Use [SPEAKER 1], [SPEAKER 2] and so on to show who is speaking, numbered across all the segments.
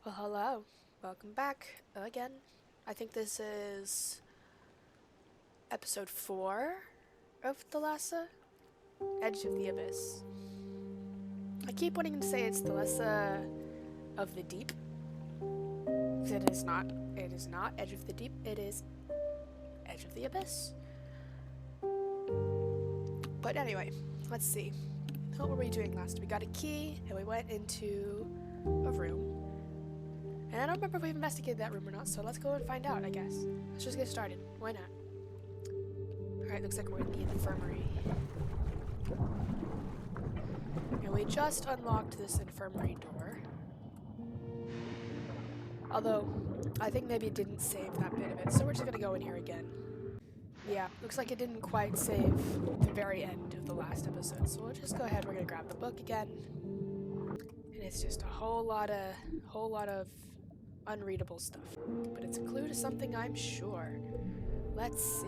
[SPEAKER 1] Well, hello. Welcome back again. I think this is episode 4 of Thalassa, Edge of the Abyss. I keep wanting to say it's Thalassa of the Deep. It is not. It is not Edge of the Deep. It is Edge of the Abyss. But anyway, let's see. What were we doing last? We got a key and we went into a room. And I don't remember if we've investigated that room or not, so let's go and find out, I guess. Let's just get started. Why not? Alright, looks like we're in the infirmary. And we just unlocked this infirmary door. Although, I think maybe it didn't save that bit of it, so we're just gonna go in here again. Yeah, looks like it didn't quite save the very end of the last episode, so we'll just go ahead, we're gonna grab the book again. And it's just a whole lot of unreadable stuff. But it's a clue to something, I'm sure. Let's see.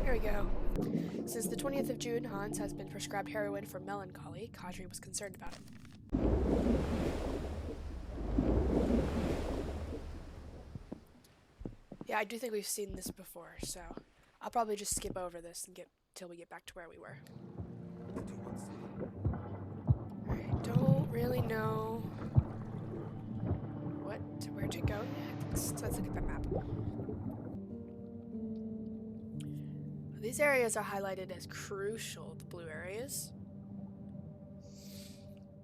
[SPEAKER 1] Here we go. Since the 20th of June, Hans has been prescribed heroin for melancholy. Kadri was concerned about it. Yeah, I do think we've seen this before, so I'll probably just skip over this and get till we get back to where we were. Alright, don't really know where to go next. Let's look at the map. These areas are highlighted as crucial, the blue areas.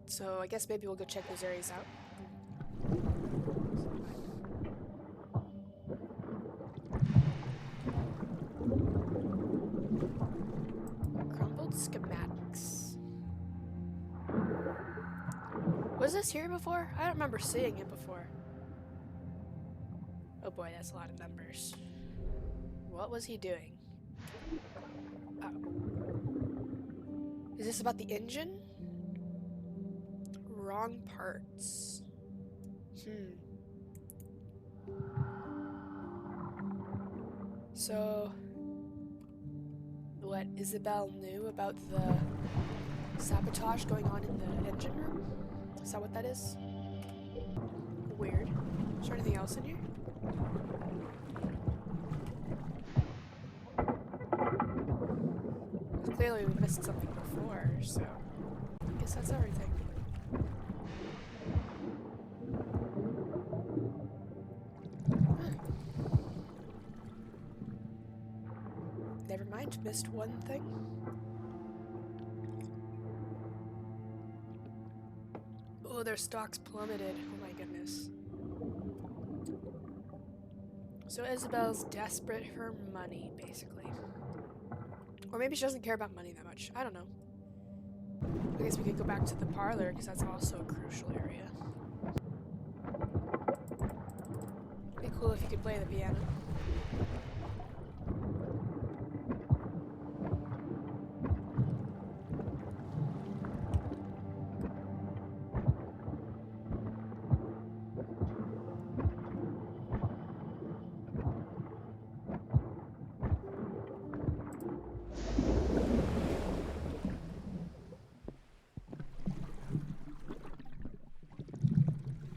[SPEAKER 1] So I guess maybe we'll go check those areas out. Crumbled schematics. Was this here before? I don't remember seeing it before. Oh boy, that's a lot of numbers. What was he doing? Oh. Is this about the engine? Wrong parts. So, what Isabel knew about the sabotage going on in the engine room? Is that what that is? Weird. Is there anything else in here? Clearly we missed something before, so I guess that's everything. Never mind, missed one thing. Oh, their stocks plummeted. Oh my goodness. So Isabel's desperate for money, basically. Or maybe she doesn't care about money that much. I don't know. I guess we could go back to the parlor, because that's also a crucial area. It'd be cool if you could play the piano.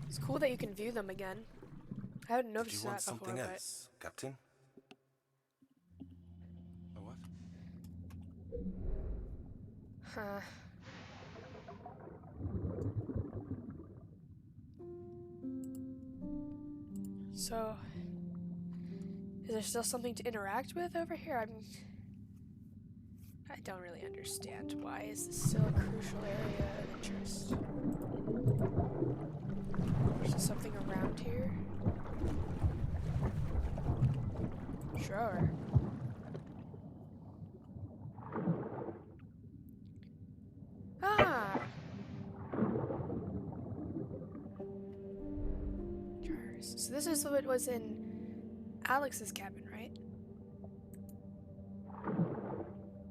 [SPEAKER 1] It's cool that you can view them again. I hadn't noticed that before,
[SPEAKER 2] something else, Captain? A what?
[SPEAKER 1] Huh. So, is there still something to interact with over here? I don't really understand. Why is this still a crucial area of interest? Is there something around here? Sure. Ah! Jars. So this is what was in Alex's cabin, right?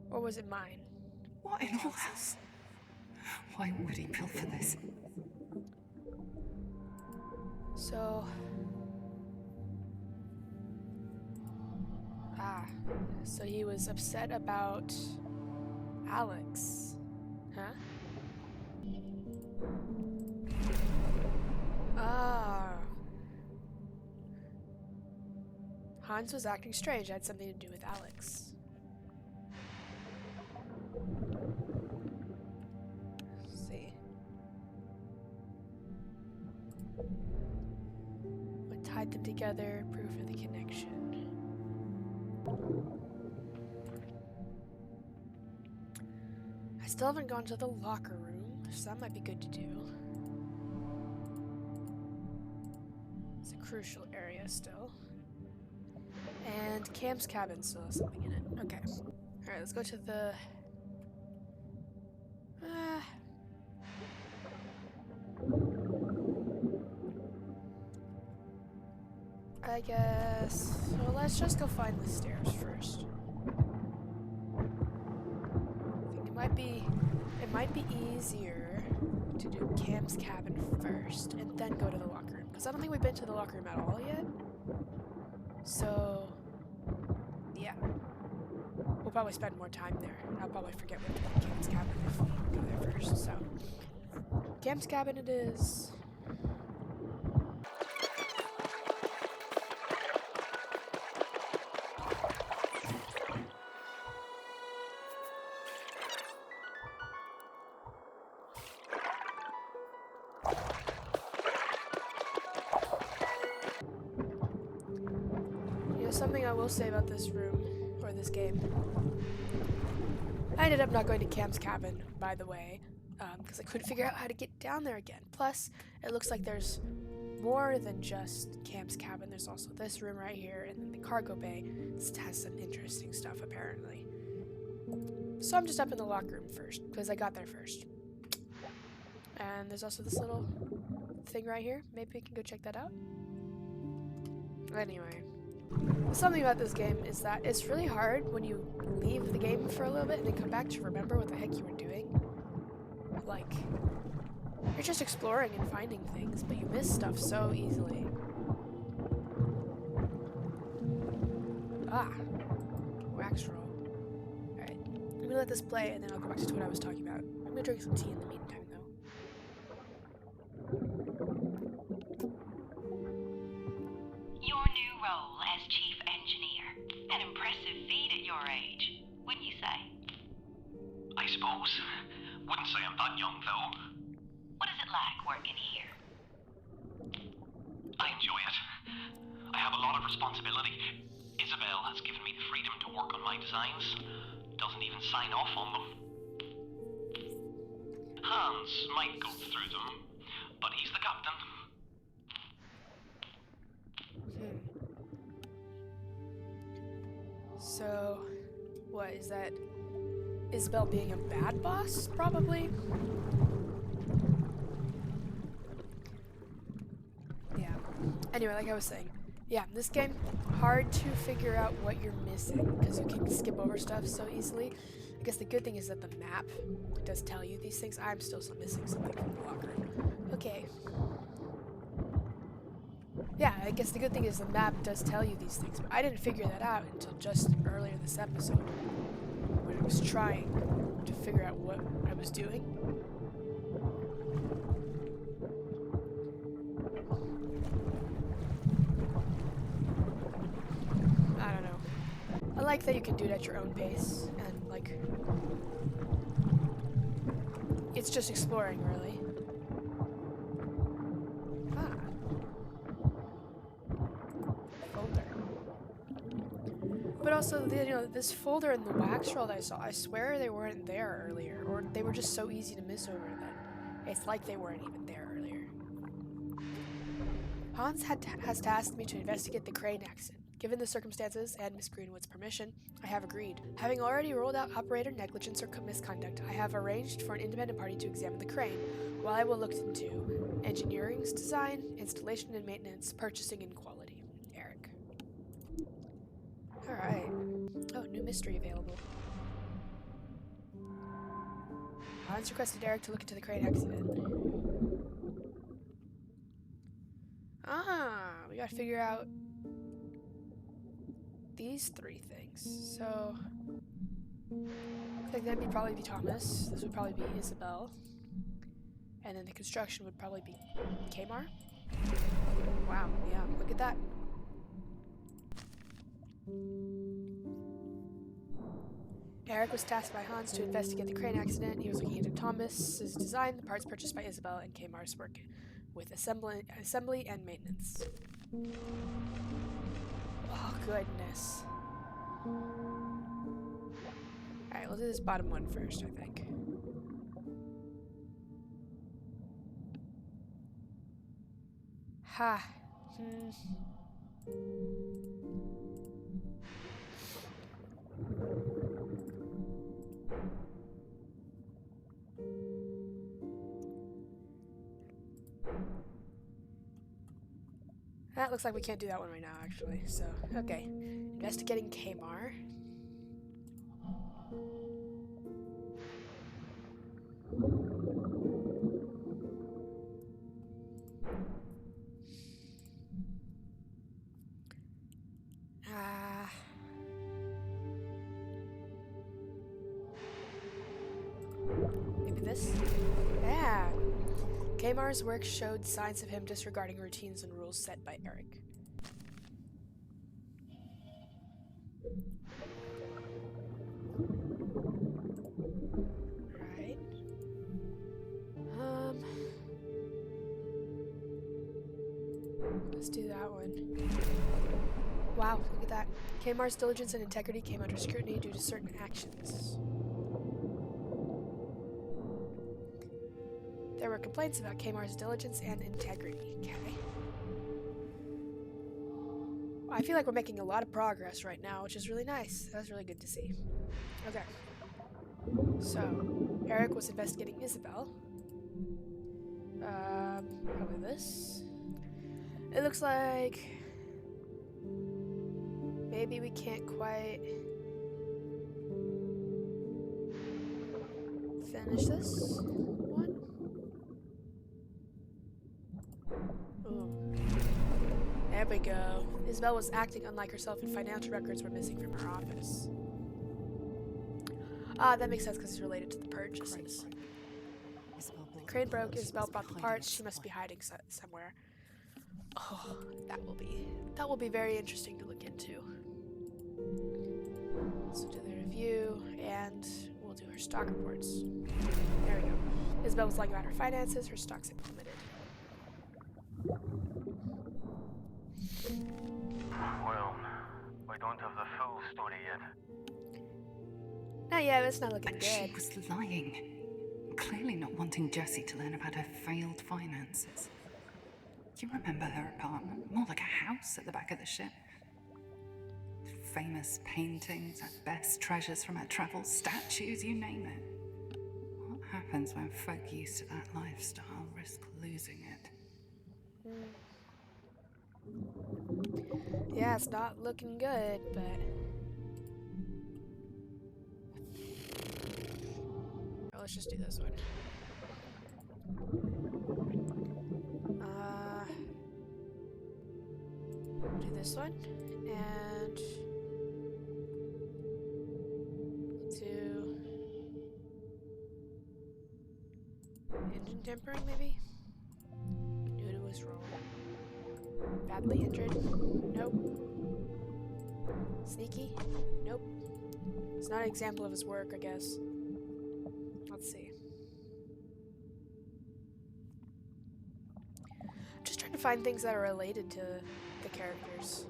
[SPEAKER 1] Or was it mine?
[SPEAKER 3] What in all this? Why would he pilfer this?
[SPEAKER 1] So... so he was upset about Alex. Huh? Ah. Hans was acting strange. It had something to do with Alex. Let's see. What tied them together? Proof of the connection. I still haven't gone to the locker room, so that might be good to do. It's a crucial area still. And Cam's cabin still has something in it. Okay. Alright, let's go to the... I guess... So let's just go find the stairs first. I think it might be easier to do Cam's cabin first and then go to the locker room. Because I don't think we've been to the locker room at all yet. So... yeah. We'll probably spend more time there. I'll probably forget what to do Cam's cabin if we go there first, so... Cam's cabin it is. Something I will say about this room, or this game. I ended up not going to Cam's cabin, by the way, because I couldn't figure out how to get down there again. Plus, it looks like there's more than just Cam's cabin. There's also this room right here, and then the cargo bay. This has some interesting stuff, apparently. So I'm just up in the locker room first, because I got there first. And there's also this little thing right here. Maybe we can go check that out. Anyway. Something about this game is that it's really hard when you leave the game for a little bit and then come back to remember what the heck you were doing. Like, you're just exploring and finding things, but you miss stuff so easily. Ah, wax roll. Alright, I'm gonna let this play and then I'll go back to what I was talking about. I'm gonna drink some tea in the meantime, though.
[SPEAKER 2] Your new role as chief engineer. An impressive feat at your age, wouldn't you say?
[SPEAKER 4] I suppose. Wouldn't say I'm that young, though.
[SPEAKER 2] What is it like working here?
[SPEAKER 4] I enjoy it. I have a lot of responsibility. Isabel has given me the freedom to work on my designs. Doesn't even sign off on them. Hans might go through them, but he's the captain.
[SPEAKER 1] So, what is that? Isabel being a bad boss, probably? Yeah. Anyway, like I was saying, yeah, this game, hard to figure out what you're missing, because you can skip over stuff so easily. I guess the good thing is that the map does tell you these things. I'm still missing something from the locker room. Okay. Yeah, I guess the good thing is the map does tell you these things, but I didn't figure that out until just earlier this episode, when I was trying to figure out what I was doing. I don't know. I like that you can do it at your own pace, and like, it's just exploring, really. But also, this folder and the wax roll that I saw, I swear they weren't there earlier, or they were just so easy to miss over that it's like they weren't even there earlier. Hans has tasked me to investigate the crane accident. Given the circumstances and Miss Greenwood's permission, I have agreed. Having already ruled out operator negligence or misconduct, I have arranged for an independent party to examine the crane, while I will look into engineering's design, installation and maintenance, purchasing and quality. Alright. Oh, new mystery available. Hans requested Eric to look into the crane accident. We gotta figure out these three things. So, looks like that'd probably be Thomas. This would probably be Isabel. And then the construction would probably be Kmar. Wow, yeah, look at that. Eric was tasked by Hans to investigate the crane accident. He was looking into Thomas's design, the parts purchased by Isabel, and Kmar's work with assembly and maintenance. Oh, goodness. Alright, we'll do this bottom one first, I think. Ha. That looks like we can't do that one right now, actually. So, okay. Investigating Kmar. Maybe this? Yeah. Kmar's work showed signs of him disregarding routines and rules set by Eric. Right. Let's do that one. Wow, look at that. Kmar's diligence and integrity came under scrutiny due to certain actions. There were complaints about Kmar's diligence and integrity. Okay. Well, I feel like we're making a lot of progress right now, which is really nice. That's really good to see. Okay. So, Eric was investigating Isabel. Probably this. It looks like maybe we can't quite finish this one. Ooh. There we go. Isabel was acting unlike herself and financial records were missing from her office. Ah, that makes sense because it's related to the purchases. The crane broke, Isabel brought the parts, she must be hiding somewhere. Oh, that will be very interesting to look into. So do the review, and we'll do her stock reports. There we go. Isabel was lying about her finances, her stocks had plummeted.
[SPEAKER 5] Well, we don't have the full story yet.
[SPEAKER 1] Not yet, it's not looking
[SPEAKER 3] But
[SPEAKER 1] good.
[SPEAKER 3] she was lying. Clearly not wanting Jessie to learn about her failed finances. You remember her apartment? More like a house at the back of the ship. Famous paintings, at best treasures from her travels, statues, you name it. What happens when folk used to that lifestyle risk losing it?
[SPEAKER 1] Yeah, it's not looking good, but... Oh, let's just do this one. Do this one, and do engine tempering, maybe? Knew it was wrong. Badly injured? Nope. Sneaky? Nope. It's not an example of his work, I guess. Let's see. I'm just trying to find things that are related to the characters.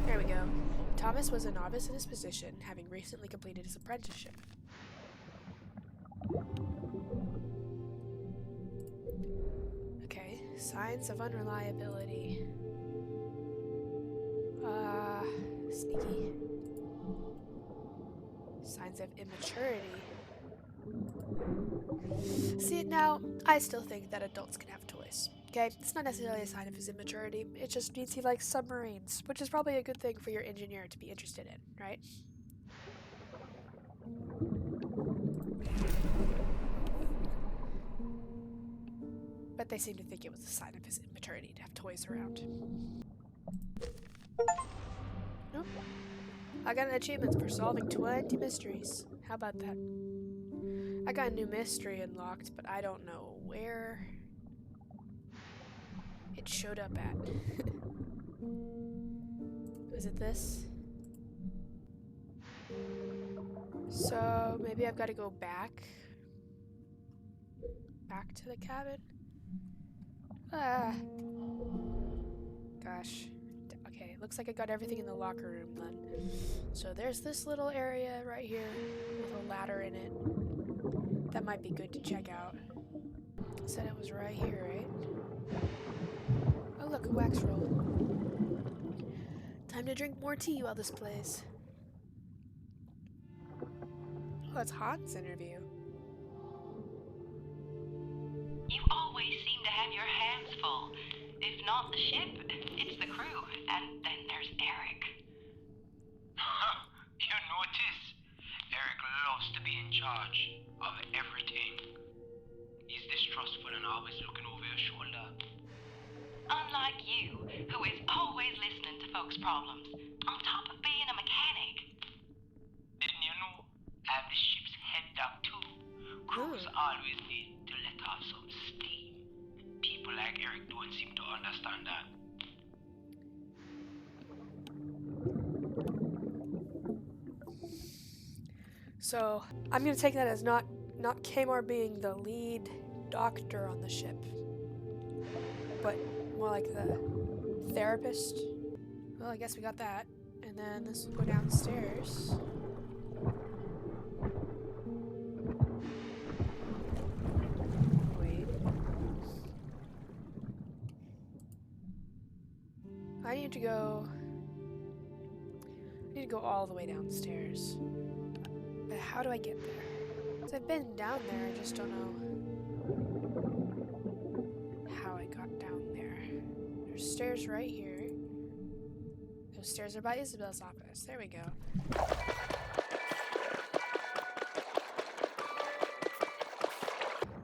[SPEAKER 1] There we go. Thomas was a novice in his position, having recently completed his apprenticeship. Okay, signs of unreliability. Sneaky. Signs of immaturity. See, now, I still think that adults can have toys. Okay, it's not necessarily a sign of his immaturity, it just means he likes submarines, which is probably a good thing for your engineer to be interested in, right? But they seem to think it was a sign of his immaturity to have toys around. Nope. I got an achievement for solving 20 mysteries. How about that? I got a new mystery unlocked, but I don't know where it showed up at. Was it this? So maybe I've got to go back to the cabin. Ah, gosh. Okay, looks like I got everything in the locker room then. So there's this little area right here with a ladder in it. That might be good to check out. Said it was right here, right? Oh look, a wax roll. Time to drink more tea while this plays. Oh, it's Han's interview.
[SPEAKER 2] You always seem to have your hands full. If not the ship, it's the crew. And then there's Eric.
[SPEAKER 6] You notice? Eric loves to be in charge of everything. He's distrustful and always looking over your shoulder.
[SPEAKER 2] Unlike you, who is always listening to folks' problems, on top of being a mechanic.
[SPEAKER 6] Didn't you know? I'm the ship's head doc too. Crews always need to let off some steam. People like Eric don't seem to understand that.
[SPEAKER 1] So I'm gonna take that as not Kmart being the lead doctor on the ship, but more like the therapist. Well, I guess we got that, and then this will go downstairs. Wait. I need to go all the way downstairs. But how do I get there? 'Cause I've been down there, I just don't know how I got down there. There's stairs right here. Those stairs are by Isabel's office. There we go.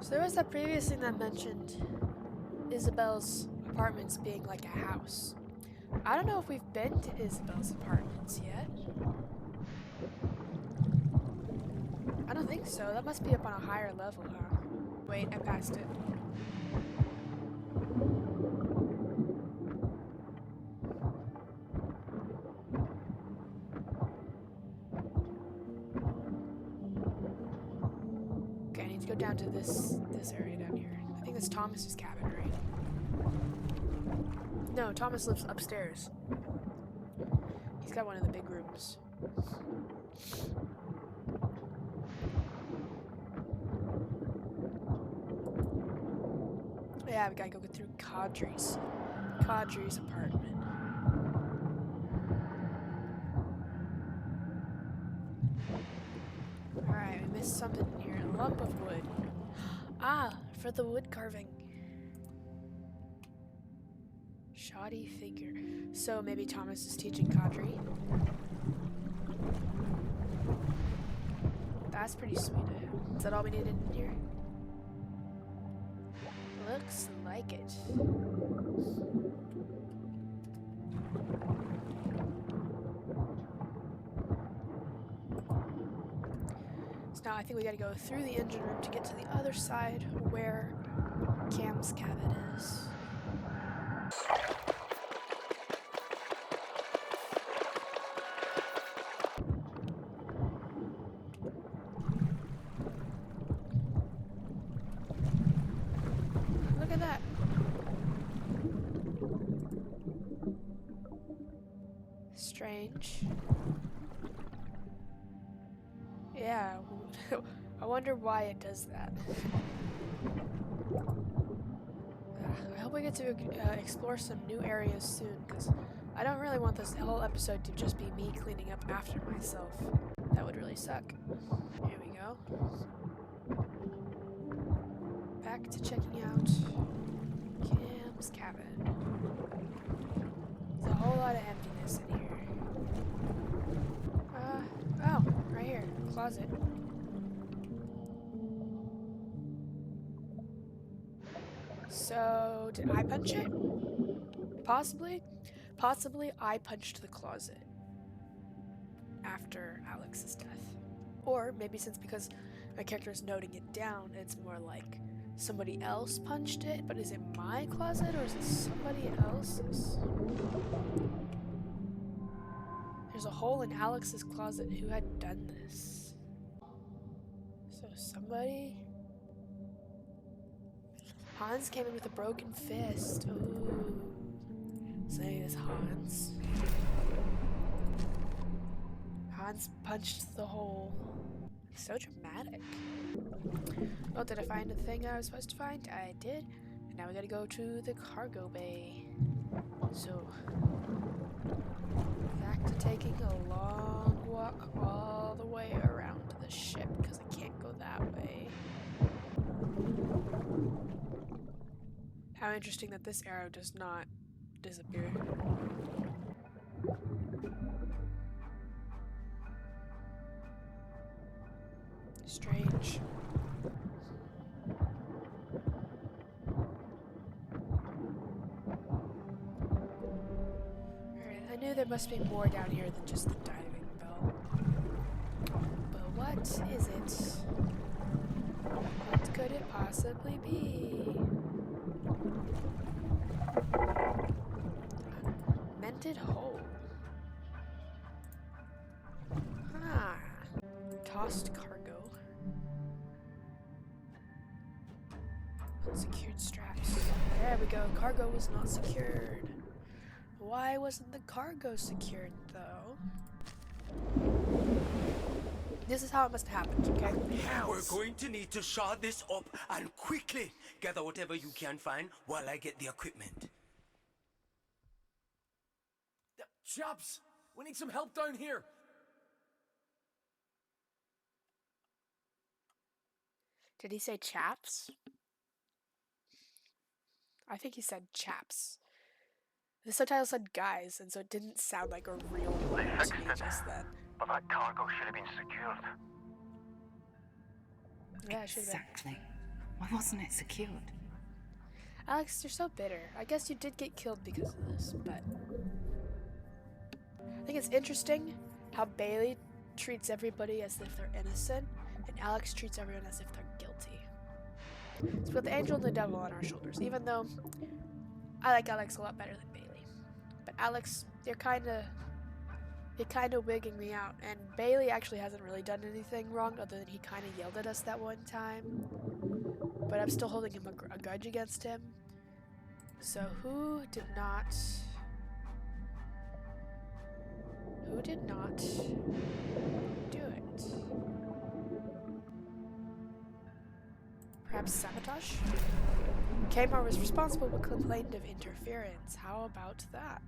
[SPEAKER 1] So there was that previous thing that mentioned Isabel's apartments being like a house. I don't know if we've been to Isabel's apartments yet. I don't think so. That must be up on a higher level, huh? Wait, I passed it. Okay, I need to go down to this area down here. I think that's Thomas's cabin, right? No, Thomas lives upstairs. He's got one of the big rooms. Yeah, we gotta go through Kadri's apartment. Alright, we missed something here. A lump of wood. Ah, for the wood carving. Shoddy figure. So maybe Thomas is teaching Kadri. That's pretty sweet of him. Is that all we needed in here? Looks like it. So now I think we gotta go through the engine room to get to the other side where Cam's cabin is. Look at that. Strange. Yeah, I wonder why it does that. I hope we get to explore some new areas soon, because I don't really want this whole episode to just be me cleaning up after myself. That would really suck. Here we go. Back to checking out Cam's cabin. There's a whole lot of emptiness in here. Oh, right here, closet. So, did I punch it? Possibly. Possibly I punched the closet. after Alex's death. Or maybe because my character is noting it down, it's more like somebody else punched it, but is it my closet or is it somebody else's? There's a hole in Alex's closet. Who had done this? So somebody... Hans came in with a broken fist. Ooh. So maybe it's Hans. Hans punched the hole. So dramatic. Oh, did I find the thing I was supposed to find? I did. And now we gotta go to the cargo bay. So, back to taking a long walk all the way around the ship because I can't go that way. How interesting that this arrow does not disappear. Strange. Alright, I knew there must be more down here than just the diving bell. But what is it? What could it possibly be? Mented hole. Ah. Tossed cargo. Unsecured straps. There we go. Cargo was not secured. Why wasn't the cargo secured, though? This is how it must have happened, okay?
[SPEAKER 7] We're going to need to shard this up and quickly gather whatever you can find while I get the equipment.
[SPEAKER 8] Chaps, we need some help down here.
[SPEAKER 1] Did he say chaps? I think he said chaps. The subtitle said guys, and so it didn't sound like a real word to me just then.
[SPEAKER 5] But that cargo should have been secured.
[SPEAKER 1] Yeah, it should have been.
[SPEAKER 3] Exactly. Why wasn't it secured?
[SPEAKER 1] Alex, you're so bitter. I guess you did get killed because of this, but... I think it's interesting how Bailey treats everybody as if they're innocent, and Alex treats everyone as if they're guilty. So we got the angel and the devil on our shoulders, even though I like Alex a lot better than Bailey. But Alex, you're kind of wigging me out, and Bailey actually hasn't really done anything wrong other than he kind of yelled at us that one time. But I'm still holding him a grudge against him. So who did not do it? Perhaps sabotage? Kmart was responsible but complained of interference. How about that?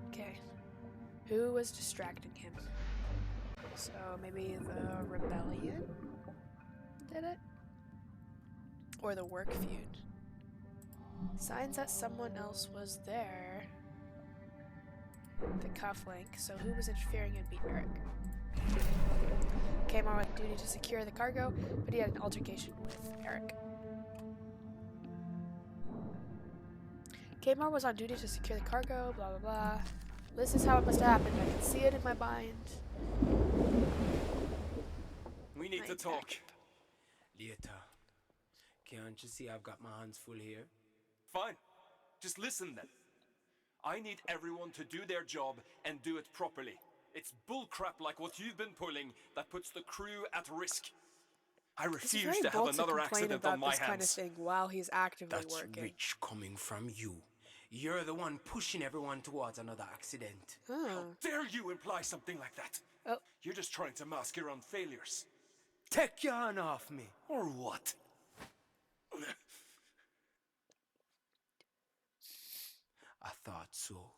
[SPEAKER 1] Okay. Who was distracting him? So maybe the rebellion did it? Or the work feud? Signs that someone else was there. The cufflink, so who was interfering? It'd be Eric. Came on duty to secure the cargo, but he had an altercation with Eric. Kmart was on duty to secure the cargo, blah blah blah. This is how it must have happened. I can see it in my mind.
[SPEAKER 7] We need to talk. Later. Can't you see I've got my hands full here?
[SPEAKER 8] Fine. Just listen then. I need everyone to do their job and do it properly. It's bullcrap like what you've been pulling that puts the crew at risk. I refuse to have another accident on my hands.
[SPEAKER 1] Kind of thing while he's actively
[SPEAKER 7] That's
[SPEAKER 1] working.
[SPEAKER 7] rich coming from you. You're the one pushing everyone towards another accident.
[SPEAKER 8] How dare you imply something like that?
[SPEAKER 1] Oh.
[SPEAKER 8] You're just trying to mask your own failures.
[SPEAKER 7] Take your hand off me.
[SPEAKER 8] Or what?
[SPEAKER 7] I thought so.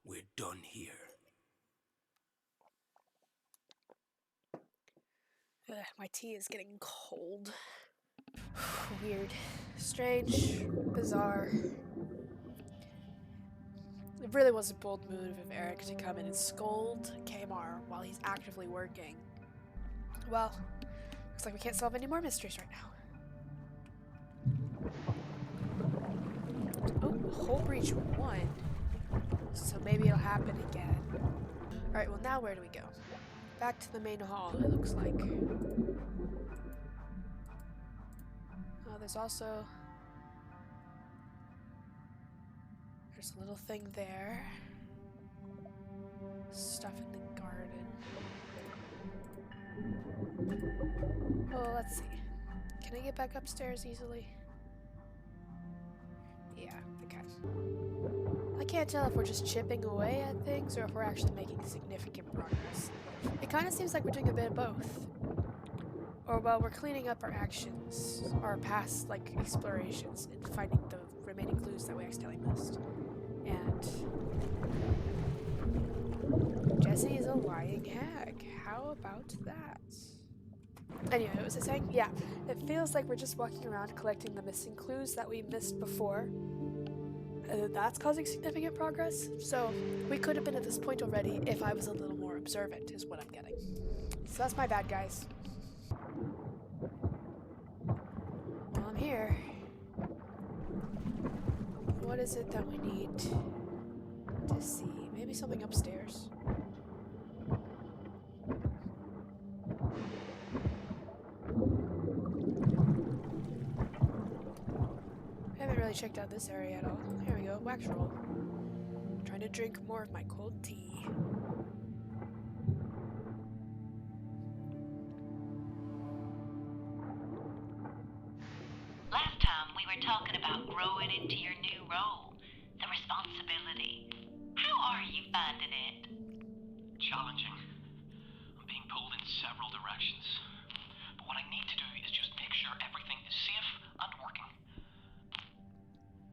[SPEAKER 7] We're done here.
[SPEAKER 1] My tea is getting cold. Weird. Strange. Bizarre. It really was a bold move of Eric to come in and scold Kmart while he's actively working. Well, looks like we can't solve any more mysteries right now. hull breach 1, so maybe it'll happen again. Alright, well now where do we go? Back to the main hall, it looks like. Oh, there's also... There's a little thing there. Stuff in the garden. Oh, let's see. Can I get back upstairs easily? Yeah, I can. I can't tell if we're just chipping away at things or if we're actually making significant progress. It kind of seems like we're doing a bit of both. Or, well, we're cleaning up our actions, our past, like, explorations, and finding the remaining clues that we accidentally missed. And... Jesse is a lying hag. How about that? Anyway, what was I saying? Yeah, it feels like we're just walking around collecting the missing clues that we missed before. That's causing significant progress. So, we could have been at this point already if I was a little more observant, is what I'm getting. So that's my bad, guys. Well, I'm here. What is it that we need to see? Maybe something upstairs. I haven't really checked out this area at all. Here we go, wax roll. I'm trying to drink more of my cold tea.
[SPEAKER 2] Last time we were talking about growing into your new role, the responsibility. How are you finding it?
[SPEAKER 4] Challenging. I'm being pulled in several directions. But what I need to do is just make sure everything is safe and working.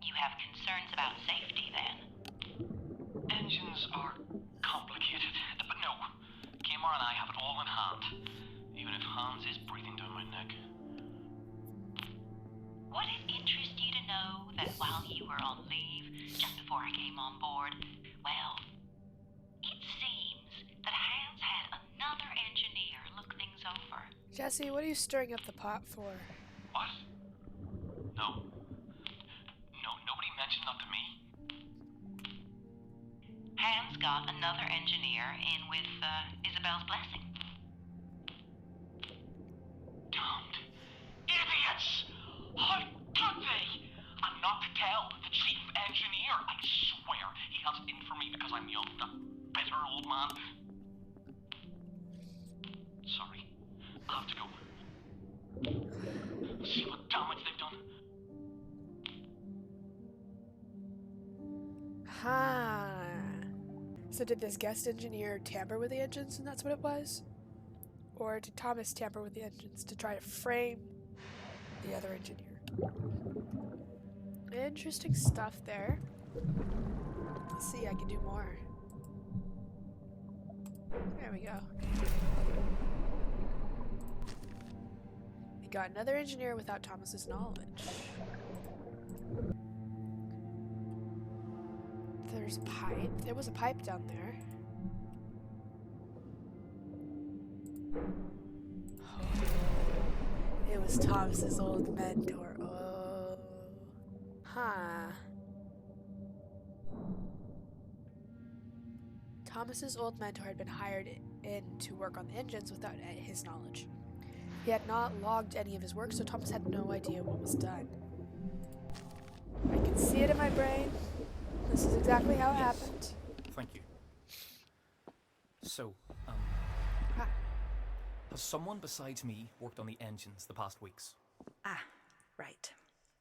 [SPEAKER 2] You have concerns about safety then?
[SPEAKER 4] Engines are complicated, but no. Kmart and I have it all in hand. Even if Hans is breathing down my neck.
[SPEAKER 2] Would it interest you to know that while you were on leave, just before I came on board, well, it seems that Hans had another engineer look things over.
[SPEAKER 1] Jesse, what are you stirring up the pot for?
[SPEAKER 4] What? No. No, nobody mentioned that to me.
[SPEAKER 2] Hans got another engineer in with Isabel's blessing.
[SPEAKER 4] Damned idiots! How could they? And not to tell the chief engineer. I swear he has it in for me because I'm young, that bitter old man. Sorry. I have to go. See what damage they've done.
[SPEAKER 1] Ha! So did this guest engineer tamper with the engines and that's what it was? Or did Thomas tamper with the engines to try to frame the other engineer? Interesting stuff there. Let's see, I can do more. There we go. We got another engineer without Thomas's knowledge. There's a pipe. There was a pipe down there. Oh, it was Thomas's old mentor. Oh. Huh. Thomas's old mentor had been hired in to work on the engines without his knowledge. He had not logged any of his work, so Thomas had no idea what was done. I can see it in my brain. This is exactly how it happened.
[SPEAKER 9] Thank you. So,
[SPEAKER 1] Ah.
[SPEAKER 9] has someone besides me worked on the engines the past weeks?
[SPEAKER 10] Ah, right.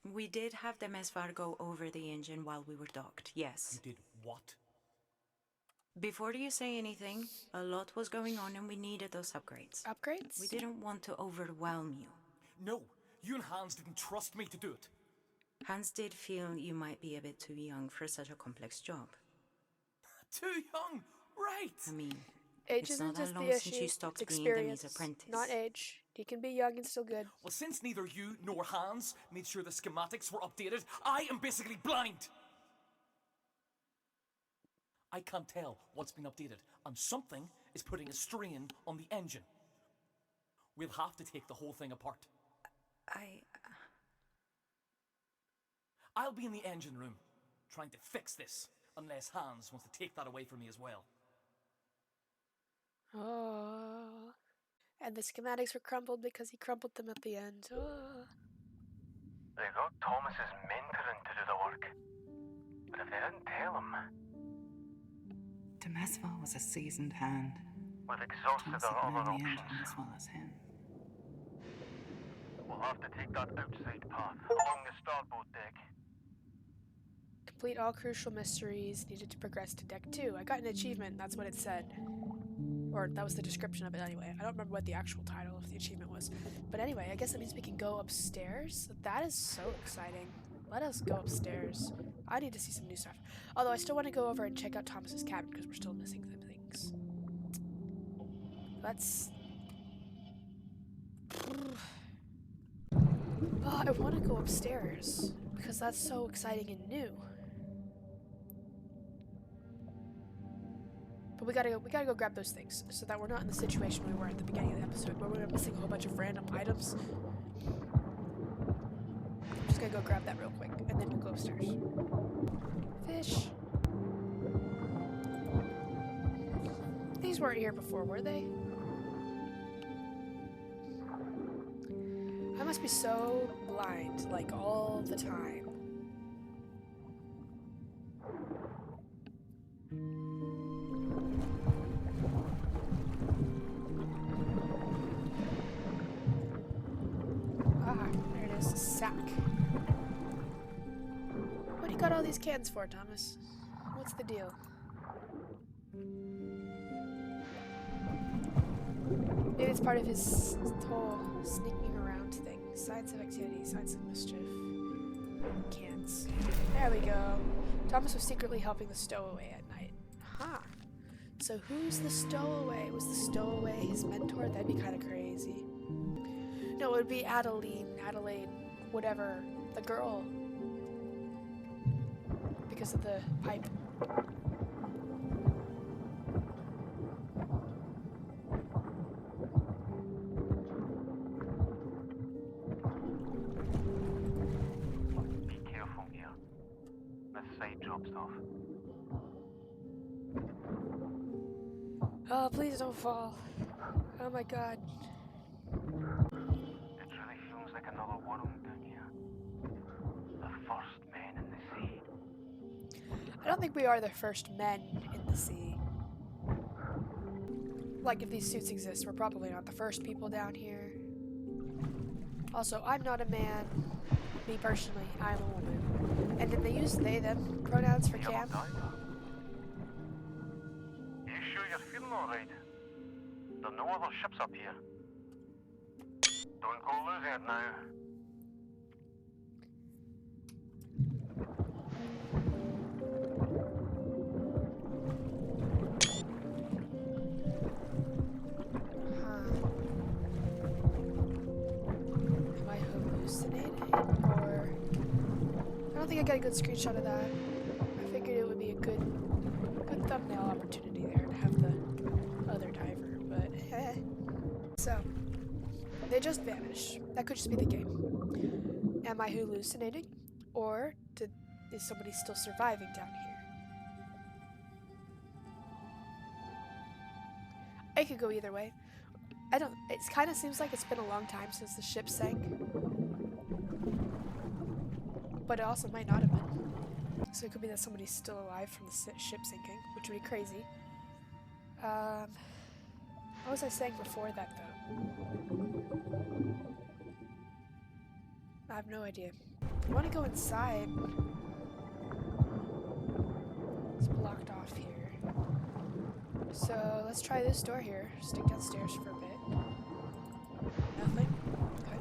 [SPEAKER 10] We did have the Mesvar go over the engine while we were docked, yes.
[SPEAKER 9] You did what?
[SPEAKER 10] Before you say anything, a lot was going on and we needed those upgrades.
[SPEAKER 1] Upgrades?
[SPEAKER 10] We didn't want to overwhelm you.
[SPEAKER 9] No, you and Hans didn't trust me to do it.
[SPEAKER 10] Hans did feel you might be a bit too young for such a complex job.
[SPEAKER 9] Too young, right?
[SPEAKER 10] I mean,
[SPEAKER 1] Age
[SPEAKER 10] it's
[SPEAKER 1] isn't
[SPEAKER 10] not that
[SPEAKER 1] just
[SPEAKER 10] long
[SPEAKER 1] the
[SPEAKER 10] since
[SPEAKER 1] issue,
[SPEAKER 10] you stopped
[SPEAKER 1] it's
[SPEAKER 10] being the
[SPEAKER 1] experience,
[SPEAKER 10] Me's apprentice.
[SPEAKER 1] not age. He can be young and still good.
[SPEAKER 9] Well, since neither you nor Hans made sure the schematics were updated, I am basically blind. I can't tell what's been updated, and something is putting a strain on the engine. We'll have to take the whole thing apart.
[SPEAKER 10] I...
[SPEAKER 9] I'll be in the engine room. trying to fix this, unless Hans wants to take that away from me as well.
[SPEAKER 1] Oh. And the schematics were crumbled because he crumbled them at the end. Oh.
[SPEAKER 5] They got Thomas's mentoring to do the work. But if they didn't tell him,
[SPEAKER 3] Temesvar was a seasoned hand.
[SPEAKER 5] we've exhausted
[SPEAKER 3] Thomas
[SPEAKER 5] our
[SPEAKER 3] had known
[SPEAKER 5] other
[SPEAKER 3] the
[SPEAKER 5] options.
[SPEAKER 3] engine as well as him.
[SPEAKER 5] We'll have to take that outside path along the starboard deck.
[SPEAKER 1] Complete all crucial mysteries needed to progress to deck 2. I got an achievement, that's what it said. Or that was the description of it anyway. I don't remember what the actual title of the achievement was. But anyway, I guess that means we can go upstairs. That is so exciting. Let us go upstairs. I need to see some new stuff. Although I still want to go over and check out Thomas's cabin because we're still missing some things. Let's... Oh, I want to go upstairs because that's so exciting and new. But we gotta go grab those things so that we're not in the situation we were at the beginning of the episode where we were missing a whole bunch of random items. I'm just gonna go grab that real quick and then we'll go upstairs. Fish. These weren't here before, were they? I must be so blind, like all the time. There it is, a sack. What do you got all these cans for, Thomas? What's the deal? Maybe it's part of his whole sneaking around thing. Signs of activity, signs of mischief. Cans. There we go. Thomas was secretly helping the stowaway at night. Huh. So who's the stowaway? Was the stowaway his mentor? That'd be kind of crazy. No, it would be Adelaide, whatever, the girl. Because of the pipe.
[SPEAKER 5] Be careful here. This side drops off.
[SPEAKER 1] Oh, please don't fall. Oh my god.
[SPEAKER 5] It really feels like another world down here. The first men in the sea.
[SPEAKER 1] I don't think we are the first men in the sea. Like, if these suits exist, we're probably not the first people down here. Also, I'm not a man. Me personally, I'm a woman. And did they use they, them pronouns for
[SPEAKER 5] You're
[SPEAKER 1] Cam?
[SPEAKER 5] not either. You sure you're feeling alright? There are no other ships up here. Don't go losing it now.
[SPEAKER 1] Am I hallucinating? Or... I don't think I got a good screenshot of that. I figured it would be a good thumbnail opportunity there to have the other diver, but So, they just vanished. That could just be the game. Am I hallucinating? Or is somebody still surviving down here? It could go either way. It kind of seems like it's been a long time since the ship sank. But it also might not have been. So it could be that somebody's still alive from the ship sinking, which would be crazy. What was I saying before that, though? I have no idea. I want to go inside. It's blocked off here. So let's try this door here. Stick downstairs for a bit. Nothing? Okay.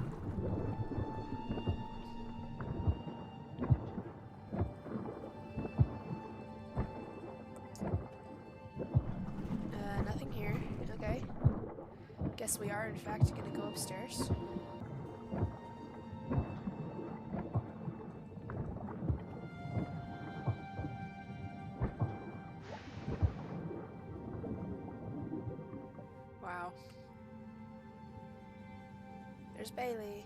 [SPEAKER 1] Nothing here. Okay. Guess we are, in fact, gonna go upstairs. Wow. There's Bailey.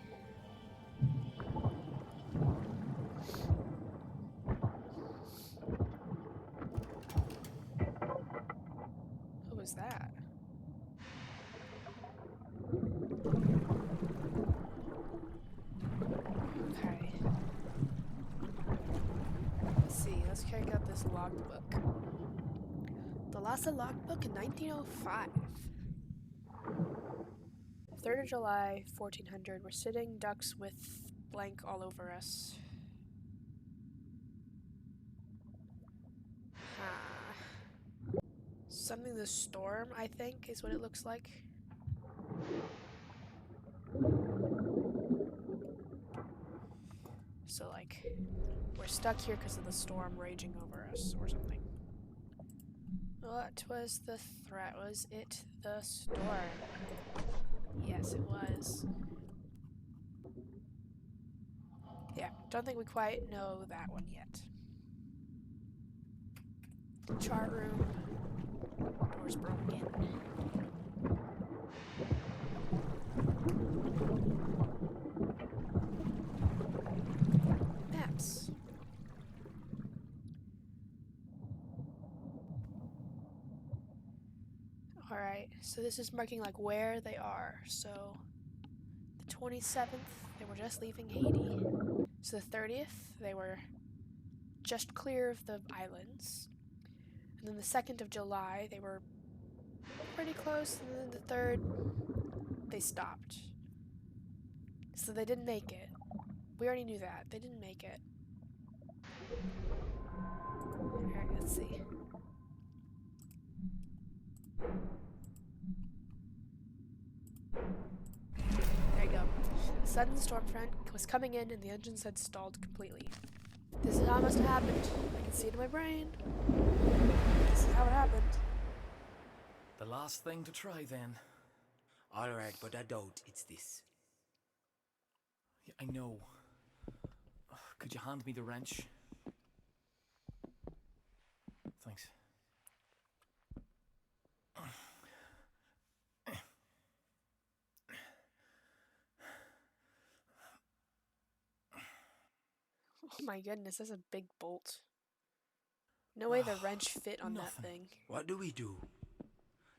[SPEAKER 1] this logbook. Thalassa logbook in 1905. 3rd of July, 1400. We're sitting ducks with blank all over us. Something the storm, I think, is what it looks like. So, like, we're stuck here because of the storm raging over us or something. What was the threat? Was it the storm? Yes, it was. Yeah, don't think we quite know that one yet. Chart room. Door's broken. Maps. Alright, so this is marking like where they are. So the 27th, they were just leaving Haiti. So the 30th, they were just clear of the islands. And then the 2nd of July, they were pretty close. And then the 3rd, they stopped. So they didn't make it. We already knew that. They didn't make it. Alright, let's see. There you go. A sudden storm front was coming in and the engines had stalled completely. This is how it must have happened. I can see it in my brain. This is how it happened.
[SPEAKER 9] The last thing to try then.
[SPEAKER 7] Alright, but I doubt it's this.
[SPEAKER 9] Yeah, I know. Could you hand me the wrench? Thanks.
[SPEAKER 1] Oh my goodness, that's a big bolt. No way the wrench fit on that thing.
[SPEAKER 7] What do we do?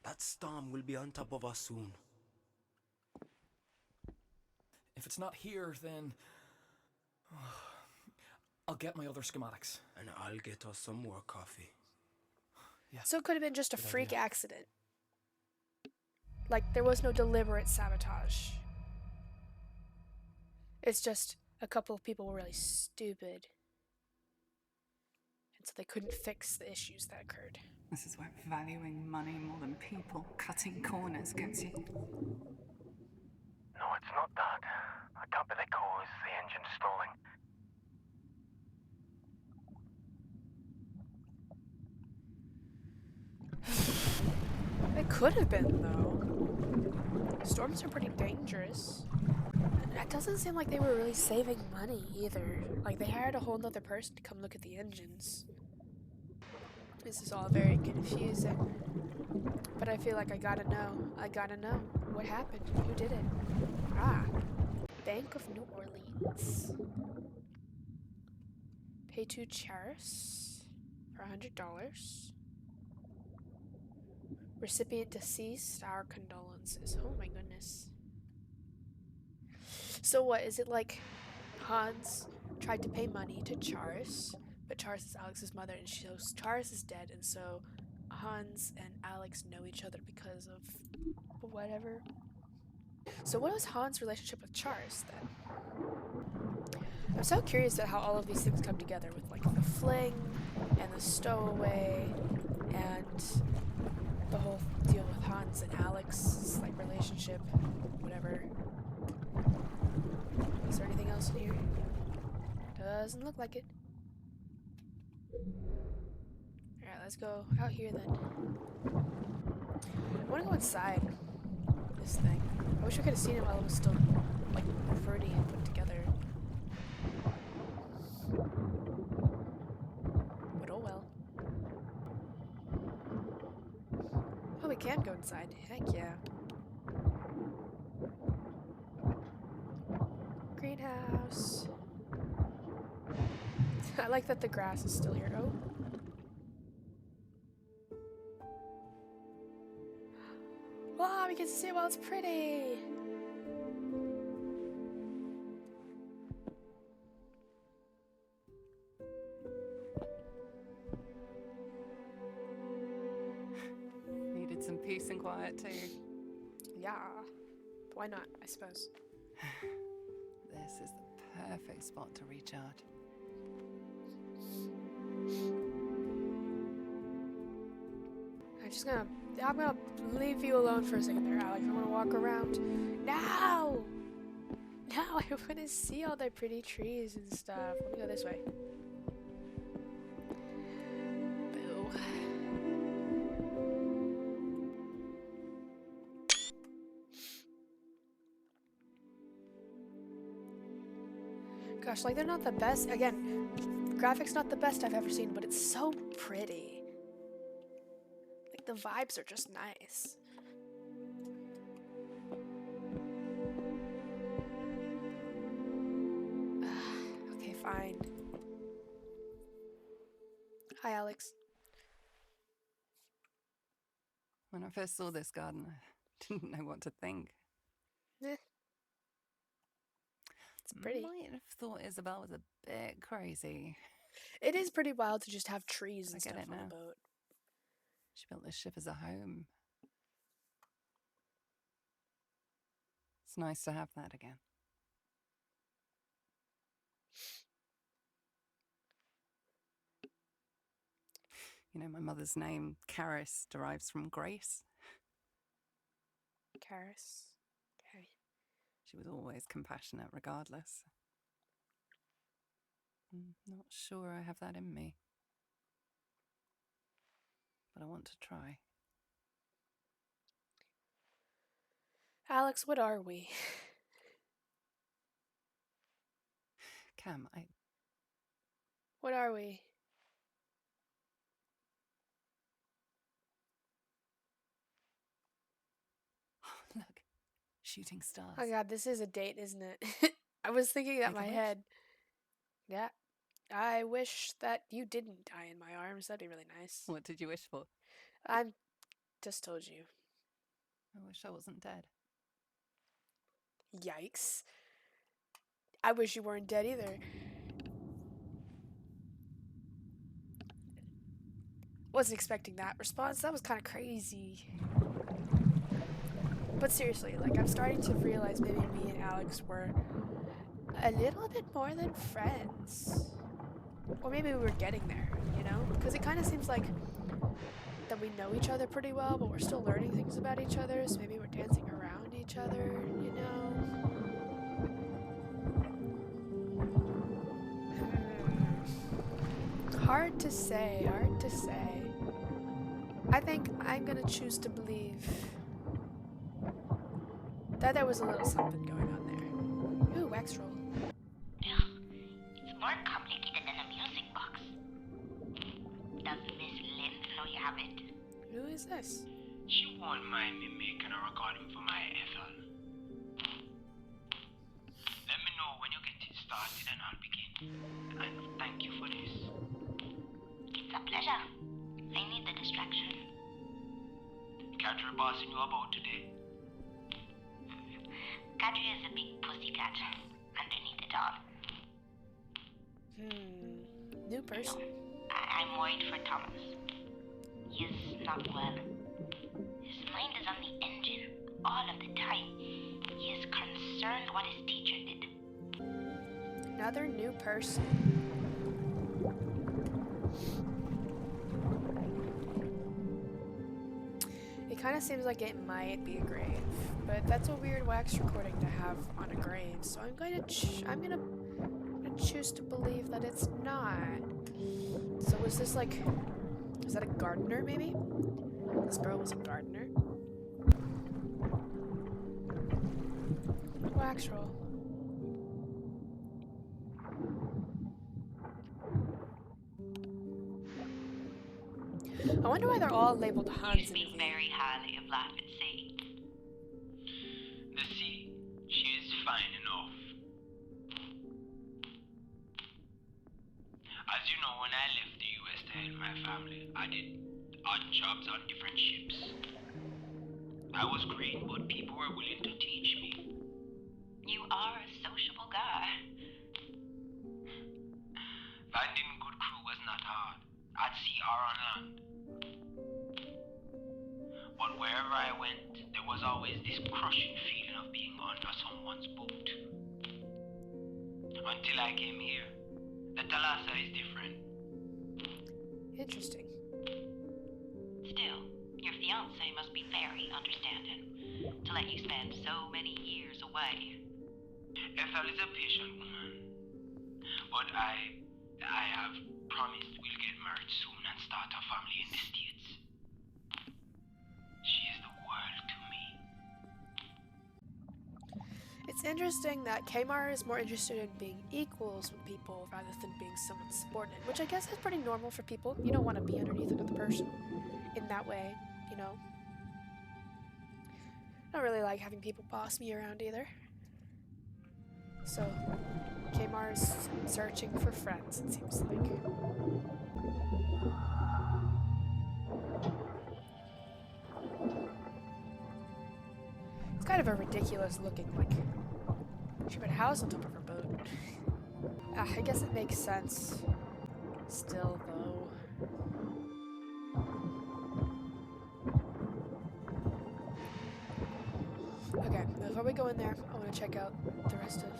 [SPEAKER 7] That storm will be on top of us soon.
[SPEAKER 9] If it's not here, then I'll get my other schematics.
[SPEAKER 7] And I'll get us some more coffee.
[SPEAKER 9] Yeah.
[SPEAKER 1] So it could have been just a
[SPEAKER 9] Good
[SPEAKER 1] freak
[SPEAKER 9] idea.
[SPEAKER 1] accident. Like, there was no deliberate sabotage. It's just a couple of people were really stupid. And so they couldn't fix the issues that occurred.
[SPEAKER 3] This is where valuing money more than people, cutting corners gets you.
[SPEAKER 5] No, it's not that. I can't be the cause the engine's stalling.
[SPEAKER 1] It could have been, though. Storms are pretty dangerous. And it doesn't seem like they were really saving money either. Like, they hired a whole nother person to come look at the engines. This is all very confusing. But I feel like I gotta know. I gotta know. What happened? Who did it? Ah. Bank of New Orleans. Pay to Charis for $100. Recipient deceased, our condolences. Oh my goodness. So what, is it like Hans tried to pay money to Charis, but Charis is Alex's mother and shows Charis is dead, and so Hans and Alex know each other because of whatever. So what was Hans' relationship with Charis then? I'm so curious at how all of these things come together with like the fling and the stowaway and the whole deal with Hans and Alex's like relationship, whatever. Is there anything else in here? Doesn't look like it. Alright, let's go out here then. I want to go inside this thing. I wish I could have seen it while it was still like fruity and put together. But oh well. Oh, we can go inside. Heck yeah. Greenhouse. I like that the grass is still here. Oh. Wow, we can see it while it's pretty.
[SPEAKER 3] peace and quiet too.
[SPEAKER 1] Yeah. Why not, I suppose.
[SPEAKER 3] This is the perfect spot to recharge.
[SPEAKER 1] I'm gonna leave you alone for a second there, Alex. I wanna walk around. No! No, I wanna see all the pretty trees and stuff. Let me go this way. Boo. Gosh, like they're not the best. Again, graphics not the best I've ever seen, but it's so pretty. Like the vibes are just nice. Okay, fine. Hi, Alex.
[SPEAKER 3] When I first saw this garden, I didn't know what to think.
[SPEAKER 1] Eh. It's pretty.
[SPEAKER 3] Might have thought Isabel was a bit crazy.
[SPEAKER 1] It is pretty wild to just have trees and
[SPEAKER 3] I get
[SPEAKER 1] stuff
[SPEAKER 3] it
[SPEAKER 1] on
[SPEAKER 3] now.
[SPEAKER 1] a boat.
[SPEAKER 3] She built this ship as a home. It's nice to have that again. You know, my mother's name, Caris, derives from grace.
[SPEAKER 1] Karis. Okay.
[SPEAKER 3] She was always compassionate regardless. I'm not sure I have that in me. But I want to try.
[SPEAKER 1] Alex, what are we?
[SPEAKER 3] Cam,
[SPEAKER 1] What are we?
[SPEAKER 3] Look, shooting stars.
[SPEAKER 1] Oh god, this is a date, isn't it? I was thinking that in my
[SPEAKER 3] Make a wish.
[SPEAKER 1] head. Yeah. I wish that you didn't die in my arms. That'd be really nice.
[SPEAKER 3] What did you wish for?
[SPEAKER 1] I just told you.
[SPEAKER 3] I wish I wasn't dead.
[SPEAKER 1] Yikes. I wish you weren't dead either. Wasn't expecting that response. That was kind of crazy. But seriously, like, I'm starting to realize maybe me and Alex were a little bit more than friends. Or maybe we were getting there, you know? Because it kind of seems like that we know each other pretty well, but we're still learning things about each other, so maybe we're dancing around each other, you know? Hard to say, hard to say. I think I'm gonna choose to believe that there was a little something going on there. Ooh, wax roll.
[SPEAKER 2] Ugh, it's more complicated than a music box. Does Miss Lind know you have it?
[SPEAKER 1] Who is this?
[SPEAKER 6] She won't mind me making a recording for my Ethel. Let me know when you get it started and I'll begin. And thank you for this.
[SPEAKER 2] It's a pleasure. I need the distraction.
[SPEAKER 6] Catch her bossing you about today.
[SPEAKER 2] Kadri is a big pussycat underneath it all.
[SPEAKER 1] New person.
[SPEAKER 2] I'm worried for Thomas. He is not well. His mind is on the engine all of the time. He is concerned what his teacher did.
[SPEAKER 1] Another new person. It kind of seems like it might be a grave, but that's a weird wax recording to have on a grave. So I'm gonna choose to believe that it's not. So was this like, is that a gardener maybe? This girl was a gardener. Wax roll. I wonder why they're all labeled Hans.
[SPEAKER 2] You speak very highly of life at sea.
[SPEAKER 6] The sea, she is fine enough. As you know, when I left the US to help my family, I did odd jobs on different ships. I was green, but people were willing to teach me.
[SPEAKER 2] You are a sociable guy.
[SPEAKER 6] Finding good crew was not hard, at sea or on land. But Wherever I went, there was always this crushing feeling of being under someone's boot. Until I came here. The Thalassa is different.
[SPEAKER 1] Interesting.
[SPEAKER 2] Still, your fiancé must be very understanding to let you spend so many years away.
[SPEAKER 6] Ethel is a patient woman. But I have promised we'll get married soon and start a family in the States. She is the world to me.
[SPEAKER 1] It's interesting that Kmar is more interested in being equals with people rather than being someone's subordinate, which I guess is pretty normal for people. You don't want to be underneath another person in that way, you know. I don't really like having people boss me around either. So, Kmar is searching for friends, it seems like. It's kind of a ridiculous looking, like, she put a house on top of her boat. I guess it makes sense. Still, though. Okay, before we go in there, I want to check out the rest of...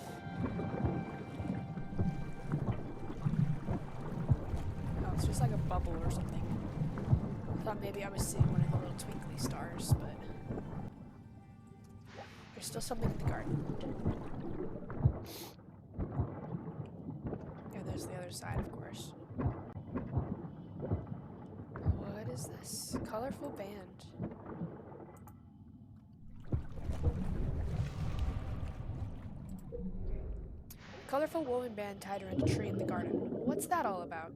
[SPEAKER 1] Oh, it's just like a bubble or something. I thought maybe I was seeing one of the little twinkly stars, but... There's still something in the garden. Yeah, there's the other side, of course. What is this? Colorful band. Colorful woven band tied around a tree in the garden. What's that all about?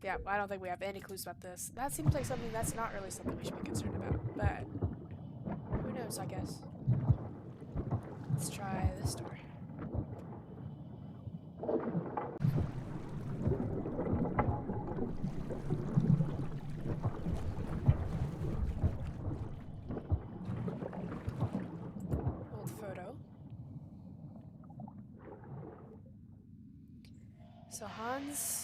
[SPEAKER 1] Yeah, I don't think we have any clues about this. That seems like something that's not really something we should be concerned about, but who knows, I guess. Let's try this door. Old photo. So Hans...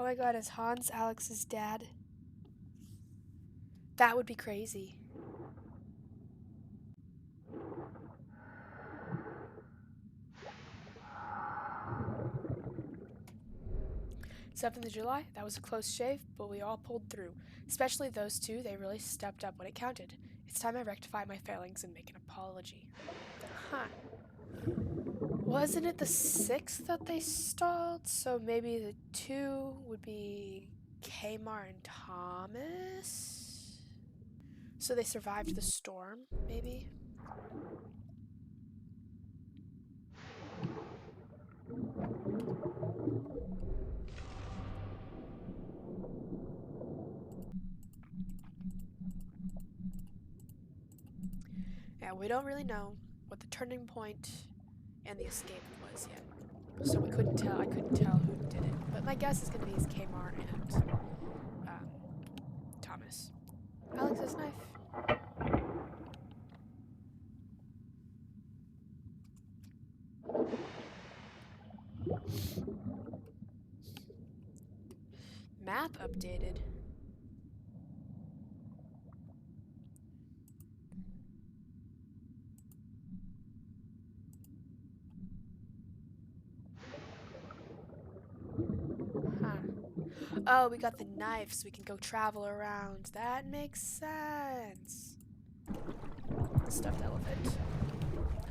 [SPEAKER 1] Oh my god, is Hans Alex's dad? That would be crazy. 7th of July, that was a close shave, but we all pulled through. Especially those two, they really stepped up when it counted. It's time I rectify my failings and make an apology. Huh. Wasn't it the 6th that they stalled? So maybe the 2 would be Kmar and Thomas? So they survived the storm, maybe? Yeah, we don't really know what the turning point and the escape was yet. So I couldn't tell who did it. But my guess is gonna be Kmar and Thomas. Alex's knife. Map updated. Huh. Oh, we got the knife so we can go travel around. That makes sense. The stuffed elephant.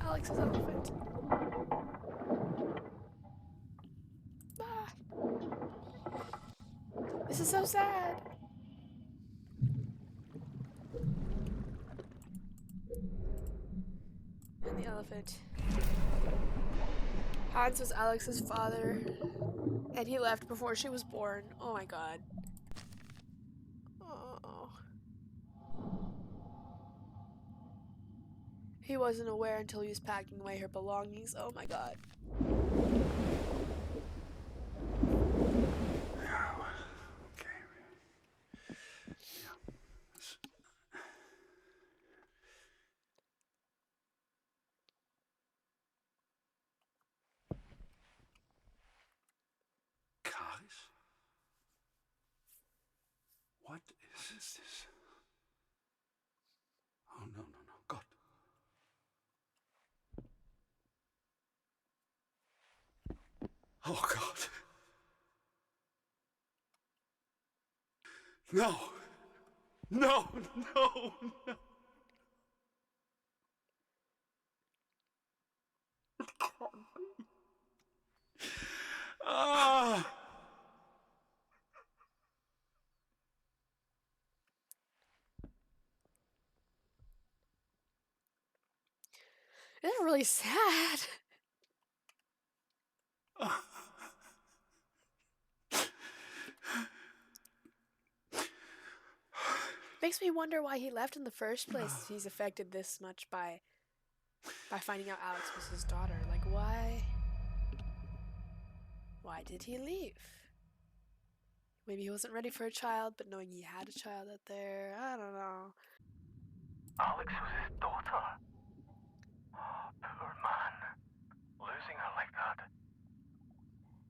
[SPEAKER 1] Alex's elephant. Ah. This is so sad. And the elephant. Hans was Alex's father, and he left before she was born. Oh my god. Oh. He wasn't aware until he was packing away her belongings. Oh my god.
[SPEAKER 11] What is this? Oh, no, no, no. God. Oh, God. No. No, no, no. It can't be. Ah.
[SPEAKER 1] It's really sad. Makes me wonder why he left in the first place if he's affected this much by finding out Alex was his daughter. Like, why did he leave? Maybe he wasn't ready for a child, but knowing he had a child out there, I don't know.
[SPEAKER 5] Alex was his daughter. Oh, poor man. Losing her like that.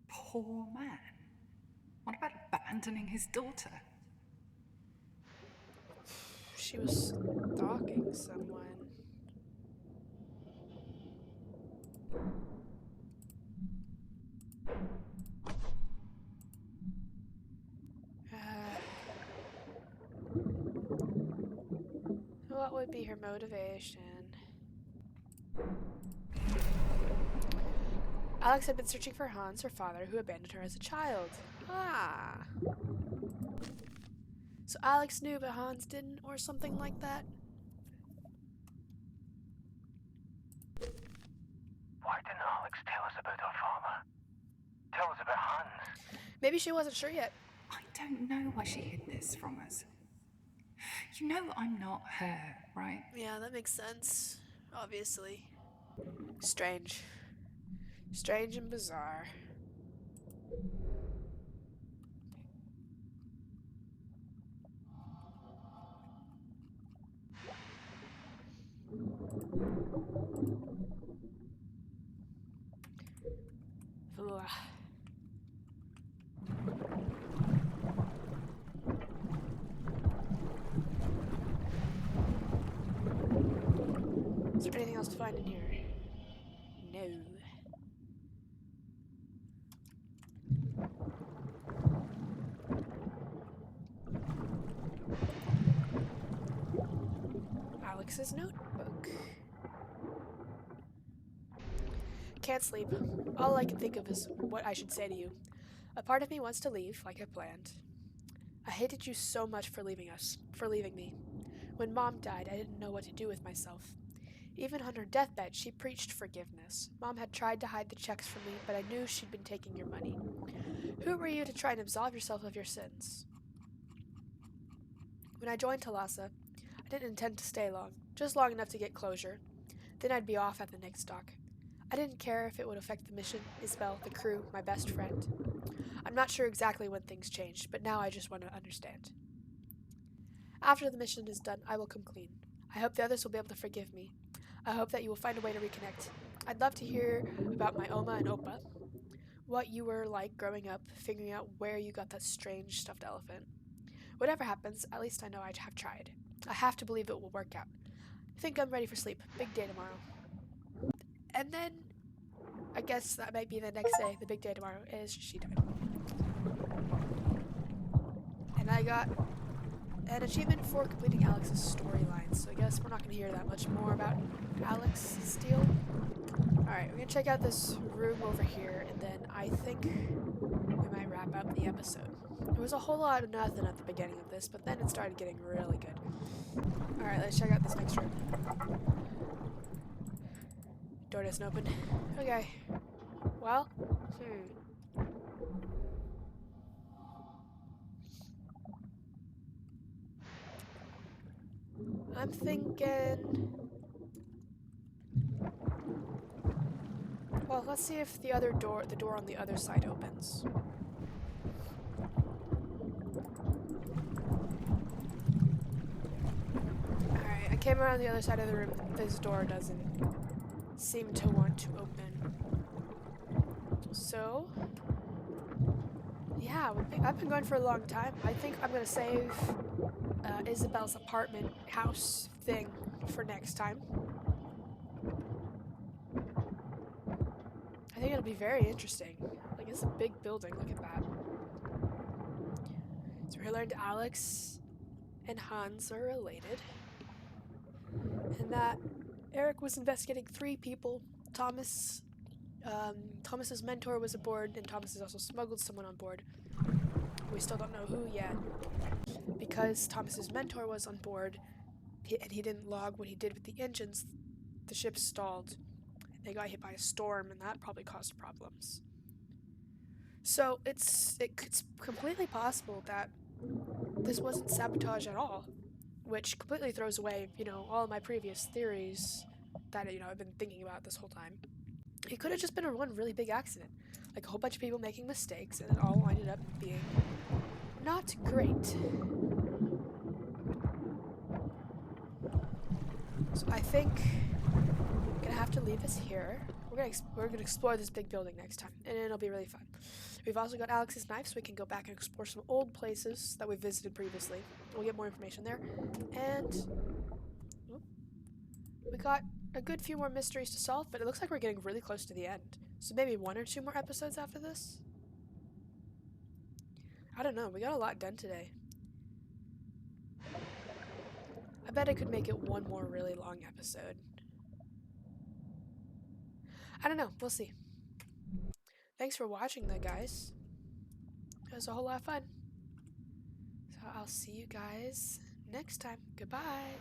[SPEAKER 3] Poor man. What about abandoning his daughter?
[SPEAKER 1] She was stalking someone. What would be her motivation? Alex had been searching for Hans, her father, who abandoned her as a child. Ah. So Alex knew, but Hans didn't, or something like that?
[SPEAKER 5] Why didn't Alex tell us about her father? Tell us about Hans.
[SPEAKER 1] Maybe she wasn't sure yet.
[SPEAKER 3] I don't know why she hid this from us. You know I'm not her, right?
[SPEAKER 1] Yeah, that makes sense. Obviously. Strange. Strange and bizarre. Ugh. Is there anything else to find in here? No. Alex's notebook. Can't sleep. All I can think of is what I should say to you. A part of me wants to leave, like I planned. I hated you so much for leaving me. When Mom died, I didn't know what to do with myself. Even on her deathbed, she preached forgiveness. Mom had tried to hide the checks from me, but I knew she'd been taking your money. Who were you to try and absolve yourself of your sins? When I joined Thalassa, I didn't intend to stay long, just long enough to get closure. Then I'd be off at the next dock. I didn't care if it would affect the mission, Isabel, the crew, my best friend. I'm not sure exactly when things changed, but now I just want to understand. After the mission is done, I will come clean. I hope the others will be able to forgive me. I hope that you will find a way to reconnect. I'd love to hear about my Oma and Opa, what you were like growing up, figuring out where you got that strange stuffed elephant. Whatever happens, at least I know I have tried. I have to believe it will work out. I think I'm ready for sleep. Big day tomorrow. And then, I guess that might be the next day. The big day tomorrow is she died. And I got an achievement for completing Alex's storyline, so I guess we're not going to hear that much more about Alex Steele. Alright, we're going to check out this room over here, and then I think we might wrap up the episode. There was a whole lot of nothing at the beginning of this, but then it started getting really good. Alright, let's check out this next room. Door doesn't open. Okay. Well, I'm thinking... Well, let's see if the door on the other side opens. Alright, I came around the other side of the room. This door doesn't seem to want to open. So... yeah, yeah, I've been going for a long time. I think I'm gonna save Isabel's apartment house thing for next time. I think it'll be very interesting. Like, it's a big building, look at that. So we learned Alex and Hans are related. And that Eric was investigating 3 people. Thomas's mentor was aboard, and Thomas has also smuggled someone on board. We still don't know who yet. Because Thomas's mentor was on board, and he didn't log what he did with the engines, the ship stalled. They got hit by a storm, and that probably caused problems. So it's completely possible that this wasn't sabotage at all, which completely throws away, all of my previous theories that, I've been thinking about this whole time. It could have just been one really big accident, like a whole bunch of people making mistakes, and it all ended up being not great. So I think I'm gonna have to leave us here. We're gonna explore this big building next time, and it'll be really fun. We've also got Alex's knife, so we can go back and explore some old places that we visited previously. We'll get more information there, and we got a good few more mysteries to solve, but it looks like we're getting really close to the end. So maybe 1 or 2 more episodes after this? I don't know, we got a lot done today. I bet I could make it 1 more really long episode. I don't know, we'll see. Thanks for watching though, guys. It was a whole lot of fun. So I'll see you guys next time. Goodbye!